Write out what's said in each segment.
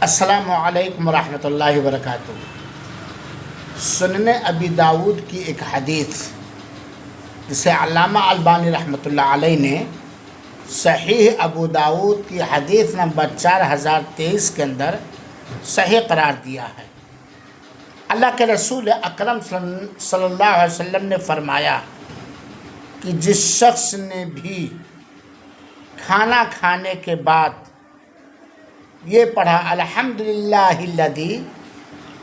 السلام علیکم ورحمۃ اللہ وبرکاتہ۔ سنن ابی داود کی ایک حدیث جسے علامہ البانی رحمۃ اللہ علیہ نے صحیح ابو داود کی حدیث نمبر 4023 کے اندر صحیح قرار دیا ہے۔ اللہ کے رسول اکرم صلی اللہ علیہ وسلم نے فرمایا کہ جس شخص نے بھی کھانا کھانے کے بعد یہ پڑھا الحمدللہ الذی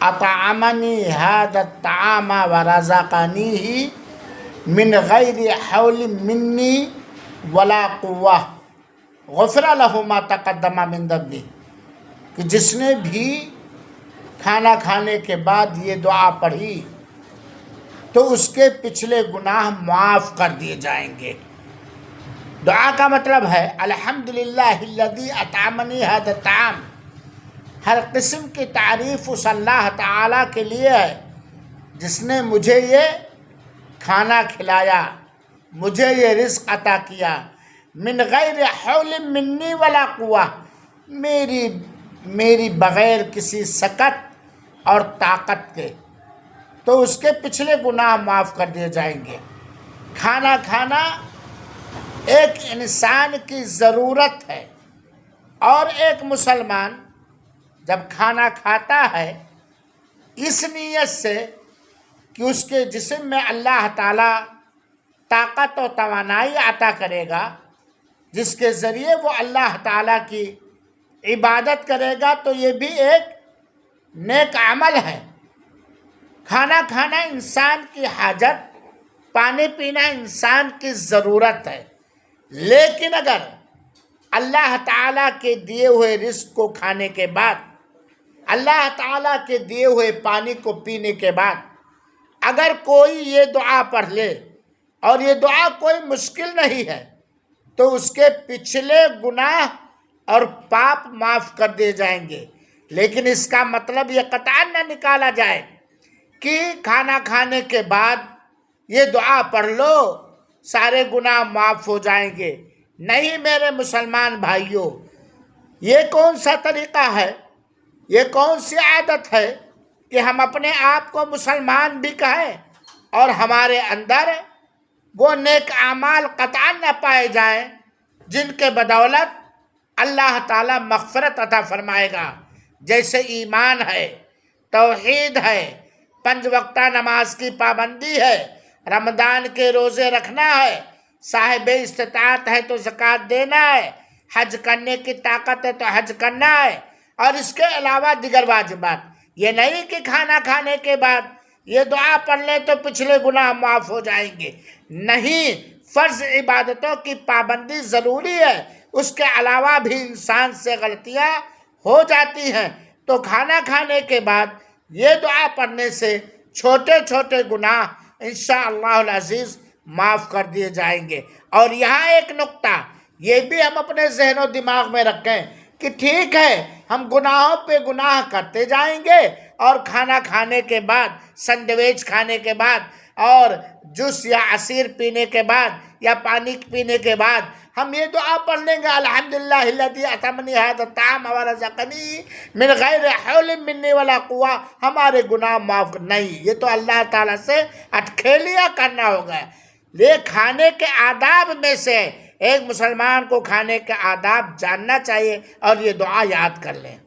اطعمنی ھذا الطعام ورزقنیہ من غیر حول منی ولا قوہ غفر لہ ما تقدم من ذنبہ، کہ جس نے بھی کھانا کھانے کے بعد یہ دعا پڑھی تو اس کے پچھلے گناہ معاف کر دیے جائیں گے۔ دعا کا مطلب ہے الحمدللہ الذی اطعمنی ھذا الطعام، ہر قسم کی تعریف اس اللہ تعالیٰ کے لیے ہے جس نے مجھے یہ کھانا کھلایا، مجھے یہ رزق عطا کیا، من غیر حول منی ولا قوہ، میری بغیر کسی سکت اور طاقت کے، تو اس کے پچھلے گناہ معاف کر دیے جائیں گے۔ کھانا کھانا ایک انسان کی ضرورت ہے، اور ایک مسلمان جب کھانا کھاتا ہے اس نیت سے کہ اس کے جسم میں اللہ تعالیٰ طاقت و توانائی عطا کرے گا، جس کے ذریعے وہ اللہ تعالیٰ کی عبادت کرے گا، تو یہ بھی ایک نیک عمل ہے۔ کھانا کھانا انسان کی حاجت، پانی پینا انسان کی ضرورت ہے، لیکن اگر اللہ تعالیٰ کے دیے ہوئے رزق کو کھانے کے بعد، اللہ تعالیٰ کے دیے ہوئے پانی کو پینے کے بعد اگر کوئی یہ دعا پڑھ لے، اور یہ دعا کوئی مشکل نہیں ہے، تو اس کے پچھلے گناہ اور پاپ معاف کر دیے جائیں گے۔ لیکن اس کا مطلب یہ قطعاً نہ نکالا جائے کہ کھانا کھانے کے بعد یہ دعا پڑھ لو سارے گناہ معاف ہو جائیں گے۔ نہیں میرے مسلمان بھائیوں، یہ کون سا طریقہ ہے، یہ کون سی عادت ہے کہ ہم اپنے آپ کو مسلمان بھی کہیں اور ہمارے اندر وہ نیک اعمال قطعاً نہ پائے جائیں جن کے بدولت اللہ تعالیٰ مغفرت عطا فرمائے گا، جیسے ایمان ہے، توحید ہے، 5 وقتہ نماز کی پابندی ہے، رمضان کے روزے رکھنا ہے، صاحب استطاعت ہے تو زکوٰۃ دینا ہے، حج کرنے کی طاقت ہے تو حج کرنا ہے، اور اس کے علاوہ دیگر واجبات۔ یہ نہیں کہ کھانا کھانے کے بعد یہ دعا پڑھ لیں تو پچھلے گناہ معاف ہو جائیں گے۔ نہیں، فرض عبادتوں کی پابندی ضروری ہے، اس کے علاوہ بھی انسان سے غلطیاں ہو جاتی ہیں، تو کھانا کھانے کے بعد یہ دعا پڑھنے سے چھوٹے چھوٹے گناہ انشاءاللہ العزیز معاف کر دیے جائیں گے۔ اور یہاں ایک نقطہ یہ بھی ہم اپنے ذہن و دماغ میں رکھیں کہ ٹھیک ہے ہم گناہوں پہ گناہ کرتے جائیں گے، اور کھانا کھانے کے بعد، سینڈوچ کھانے کے بعد، اور جوس یا عصیر پینے کے بعد، یا پانی پینے کے بعد ہم یہ دعا پڑھ لیں گے الحمدللہ الذی اطعمنی ھذا الطعام ورزقنی من غیر حول منی ولا قوہ، ہمارے گناہ معاف نہیں۔ یہ تو اللہ تعالیٰ سے اٹکھیلیاں کرنا ہوگا۔ یہ کھانے کے آداب میں سے ایک مسلمان کو کھانے کے آداب جاننا چاہیے، اور یہ دعا یاد کر لیں۔